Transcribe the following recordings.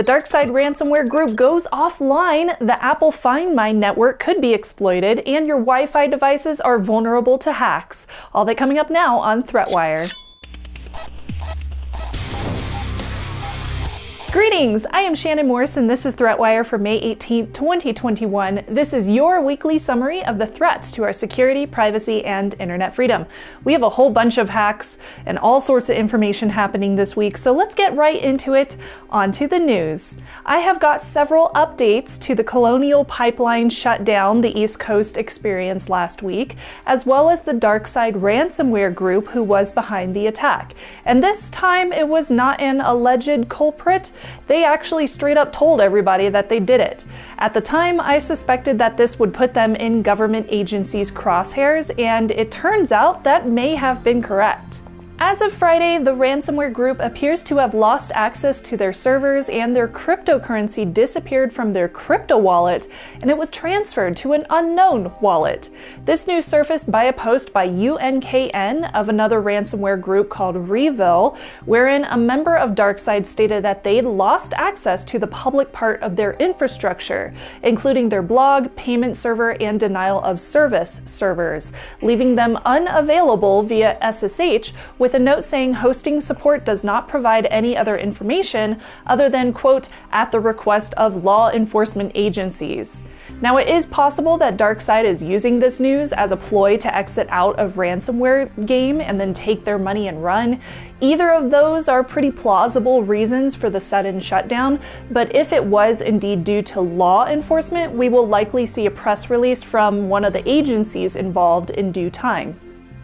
The DarkSide ransomware group goes offline, the Apple Find My network could be exploited, and your Wi-Fi devices are vulnerable to hacks. All that coming up now on ThreatWire. Greetings! I am Shannon Morse and this is ThreatWire for May 18th, 2021. This is your weekly summary of the threats to our security, privacy, and internet freedom. We have a whole bunch of hacks and all sorts of information happening this week, so let's get right into it. Onto the news. I have got several updates to the Colonial pipeline shutdown the East Coast experienced last week, as well as the DarkSide ransomware group who was behind the attack. And this time it was not an alleged culprit. They actually straight up told everybody that they did it. At the time, I suspected that this would put them in government agencies' crosshairs, and it turns out that may have been correct. As of Friday, the ransomware group appears to have lost access to their servers and their cryptocurrency disappeared from their crypto wallet and it was transferred to an unknown wallet. This news surfaced by a post by UNKN of another ransomware group called Revil, wherein a member of DarkSide stated that they'd lost access to the public part of their infrastructure, including their blog, payment server, and denial of service servers, leaving them unavailable via SSH with a note saying hosting support does not provide any other information other than, quote, at the request of law enforcement agencies. Now, it is possible that DarkSide is using this news as a ploy to exit out of ransomware game and then take their money and run. Either of those are pretty plausible reasons for the sudden shutdown, but if it was indeed due to law enforcement, we will likely see a press release from one of the agencies involved in due time.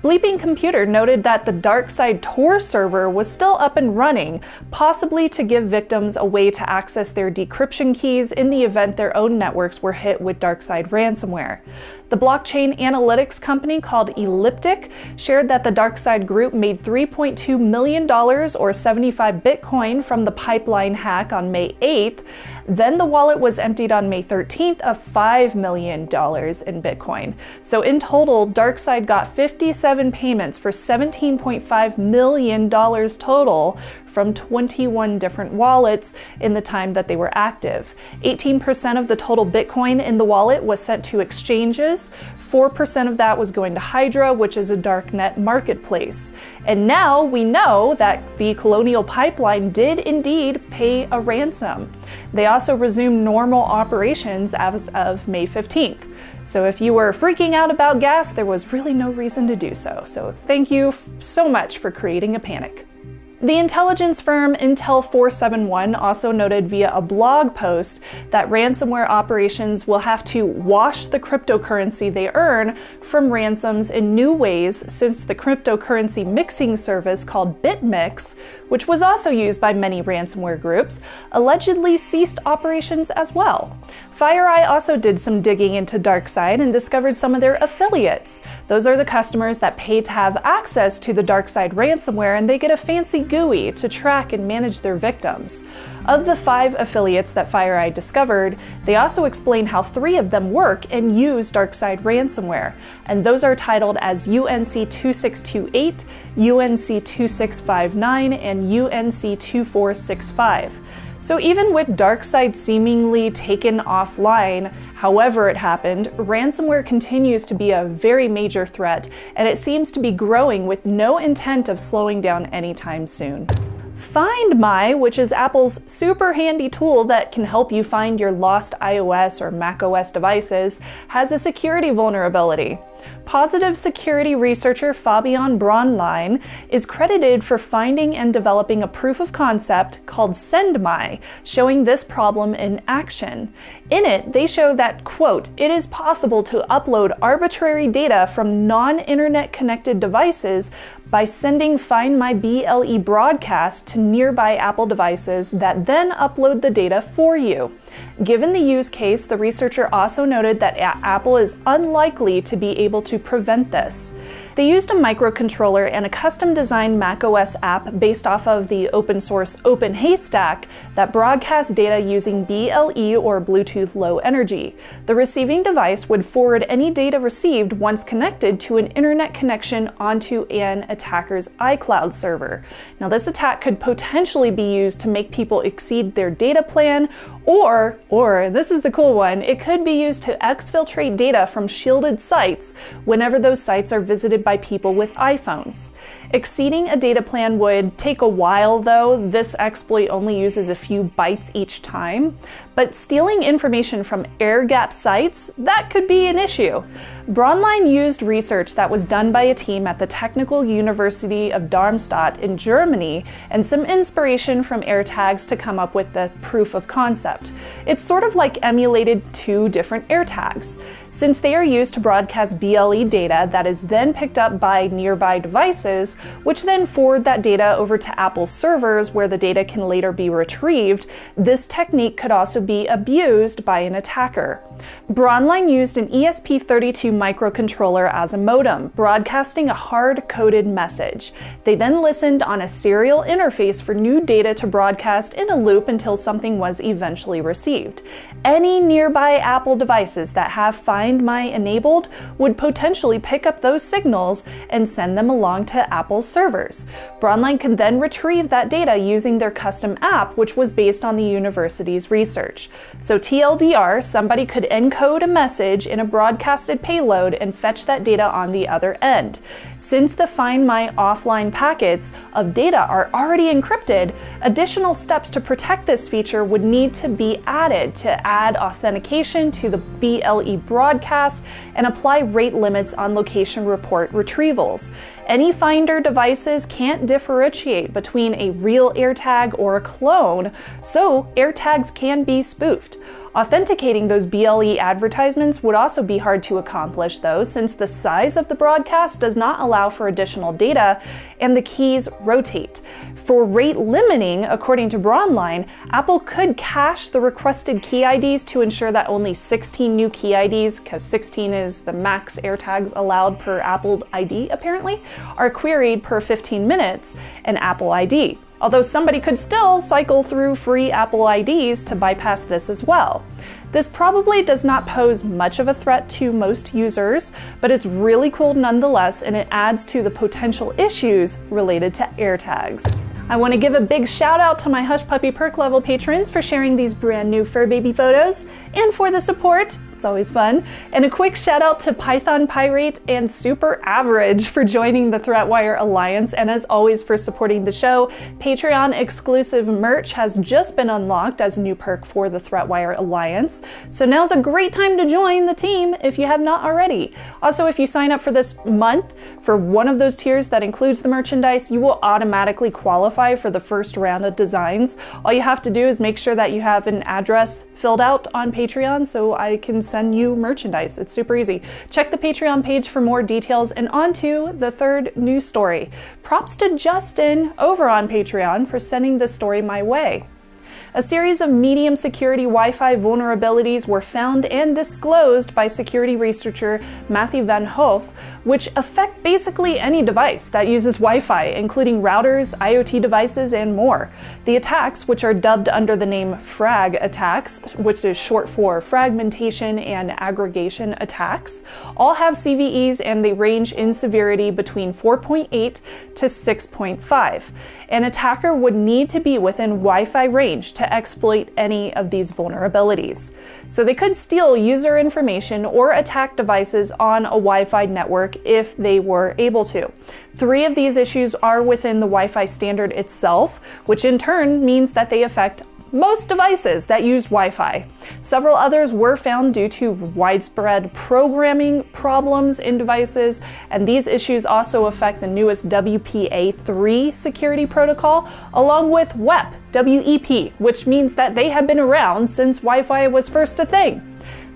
Bleeping Computer noted that the DarkSide Tor server was still up and running, possibly to give victims a way to access their decryption keys in the event their own networks were hit with DarkSide ransomware. The blockchain analytics company called Elliptic shared that the DarkSide group made $3.2 million or 75 Bitcoin from the pipeline hack on May 8th. Then the wallet was emptied on May 13th of $5 million in Bitcoin. So in total, DarkSide got 57 payments for $17.5 million total from 21 different wallets in the time that they were active. 18% of the total Bitcoin in the wallet was sent to exchanges, 4% of that was going to Hydra, which is a darknet marketplace. And now we know that the Colonial pipeline did indeed pay a ransom. They also resumed normal operations as of May 15th. So if you were freaking out about gas, there was really no reason to do so. So thank you so much for creating a panic. The intelligence firm Intel 471 also noted via a blog post that ransomware operations will have to wash the cryptocurrency they earn from ransoms in new ways since the cryptocurrency mixing service called BitMix, which was also used by many ransomware groups, allegedly ceased operations as well. FireEye also did some digging into DarkSide and discovered some of their affiliates. Those are the customers that pay to have access to the DarkSide ransomware and they get a fancy GUI to track and manage their victims. Of the 5 affiliates that FireEye discovered, they also explain how 3 of them work and use DarkSide ransomware, and those are titled as UNC2628, UNC2659, and UNC2465. So even with DarkSide seemingly taken offline, however it happened, ransomware continues to be a very major threat, and it seems to be growing with no intent of slowing down anytime soon. Find My, which is Apple's super handy tool that can help you find your lost iOS or macOS devices, has a security vulnerability. Positive security researcher Fabian Braunlein is credited for finding and developing a proof of concept called SendMy, showing this problem in action. In it, they show that, quote, it is possible to upload arbitrary data from non-internet connected devices by sending Find My BLE broadcast to nearby Apple devices that then upload the data for you. Given the use case, the researcher also noted that Apple is unlikely to be able to prevent this. They used a microcontroller and a custom-designed macOS app based off of the open-source OpenHaystack that broadcast data using BLE or Bluetooth Low Energy. The receiving device would forward any data received once connected to an internet connection onto an attacker's iCloud server. Now, this attack could potentially be used to make people exceed their data plan, or this is the cool one, it could be used to exfiltrate data from shielded sites whenever those sites are visited by people with iPhones. Exceeding a data plan would take a while though. This exploit only uses a few bytes each time, but stealing information from air-gapped sites, that could be an issue. Bronline used research that was done by a team at the Technical University of Darmstadt in Germany and some inspiration from AirTags to come up with the proof of concept. It's sort of like emulated two different AirTags. Since they are used to broadcast BLE data that is then picked up by nearby devices, which then forward that data over to Apple's servers where the data can later be retrieved, this technique could also be abused by an attacker. Bronline used an ESP32 microcontroller as a modem, broadcasting a hard-coded message. They then listened on a serial interface for new data to broadcast in a loop until something was eventually received. Any nearby Apple devices that have Find My enabled would potentially pick up those signals and send them along to Apple's servers. Bronline could then retrieve that data using their custom app, which was based on the university's research. So TLDR, somebody could encode a message in a broadcasted payload and fetch that data on the other end. Since the Find My offline packets of data are already encrypted, additional steps to protect this feature would need to be added to add authentication to the BLE broadcasts and apply rate limits on location report retrievals. Any Finder devices can't differentiate between a real AirTag or a clone, so AirTags can be spoofed. Authenticating those BLE advertisements would also be hard to accomplish though, since the size of the broadcast does not allow for additional data and the keys rotate. For rate limiting, according to Bronline, Apple could cache the requested key IDs to ensure that only 16 new key IDs, because 16 is the max AirTags allowed per Apple ID apparently, are queried per 15 minutes an Apple ID. Although somebody could still cycle through free Apple IDs to bypass this as well. This probably does not pose much of a threat to most users, but it's really cool nonetheless, and it adds to the potential issues related to AirTags. I want to give a big shout out to my Hush Puppy Perk level patrons for sharing these brand new fur baby photos and for the support. It's always fun. And a quick shout out to Python Pirate and Super Average for joining the ThreatWire Alliance, and as always for supporting the show. Patreon exclusive merch has just been unlocked as a new perk for the ThreatWire Alliance, so now's a great time to join the team if you have not already. Also, if you sign up for this month for one of those tiers that includes the merchandise, you will automatically qualify for the first round of designs. All you have to do is make sure that you have an address filled out on Patreon so I can send you merchandise. It's super easy. Check the Patreon page for more details, and on to the third news story. Props to Justin over on Patreon for sending this story my way. A series of medium security Wi-Fi vulnerabilities were found and disclosed by security researcher Matthew Van Hoof, which affect basically any device that uses Wi-Fi, including routers, IoT devices, and more. The attacks, which are dubbed under the name FragAttacks, which is short for fragmentation and aggregation attacks, all have CVEs, and they range in severity between 4.8 to 6.5. An attacker would need to be within Wi-Fi range to exploit any of these vulnerabilities. So they could steal user information or attack devices on a Wi-Fi network if they were able to. 3 of these issues are within the Wi-Fi standard itself, which in turn means that they affect most devices that use Wi-Fi. Several others were found due to widespread programming problems in devices, and these issues also affect the newest WPA3 security protocol, along with WEP, which means that they have been around since Wi-Fi was first a thing,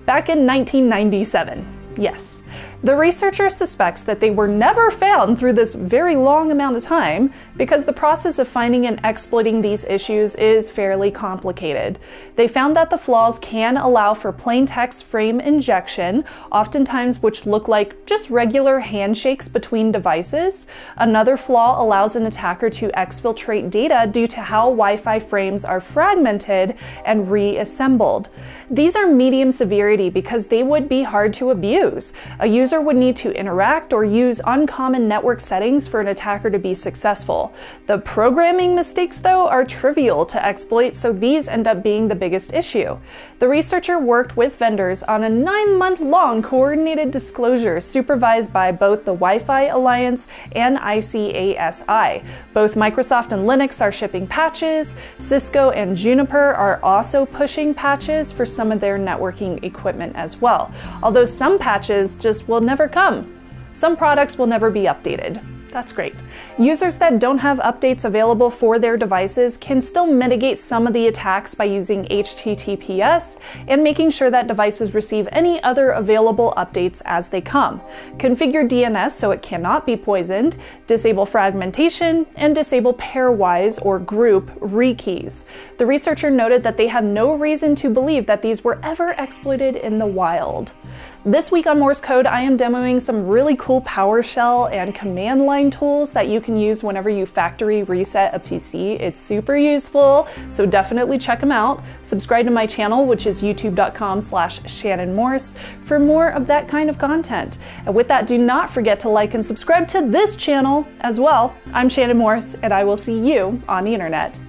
back in 1997. Yes. The researcher suspects that they were never found through this very long amount of time because the process of finding and exploiting these issues is fairly complicated. They found that the flaws can allow for plain text frame injection, oftentimes which look like just regular handshakes between devices. Another flaw allows an attacker to exfiltrate data due to how Wi-Fi frames are fragmented and reassembled. These are medium severity because they would be hard to abuse. A user would need to interact or use uncommon network settings for an attacker to be successful. The programming mistakes, though, are trivial to exploit, so these end up being the biggest issue. The researcher worked with vendors on a 9-month-long coordinated disclosure supervised by both the Wi-Fi Alliance and ICASI. Both Microsoft and Linux are shipping patches. Cisco and Juniper are also pushing patches for some of their networking equipment as well, although some patches just will never come. Some products will never be updated. That's great. Users that don't have updates available for their devices can still mitigate some of the attacks by using HTTPS and making sure that devices receive any other available updates as they come. Configure DNS so it cannot be poisoned, disable fragmentation, and disable pairwise or group rekeys. The researcher noted that they have no reason to believe that these were ever exploited in the wild. This week on Morse Code, I am demoing some really cool PowerShell and command line tools that you can use whenever you factory reset a PC. It's super useful, so definitely check them out. Subscribe to my channel, which is youtube.com/Shannon Morse, for more of that kind of content. And with that, do not forget to like and subscribe to this channel as well. I'm Shannon Morse, and I will see you on the internet.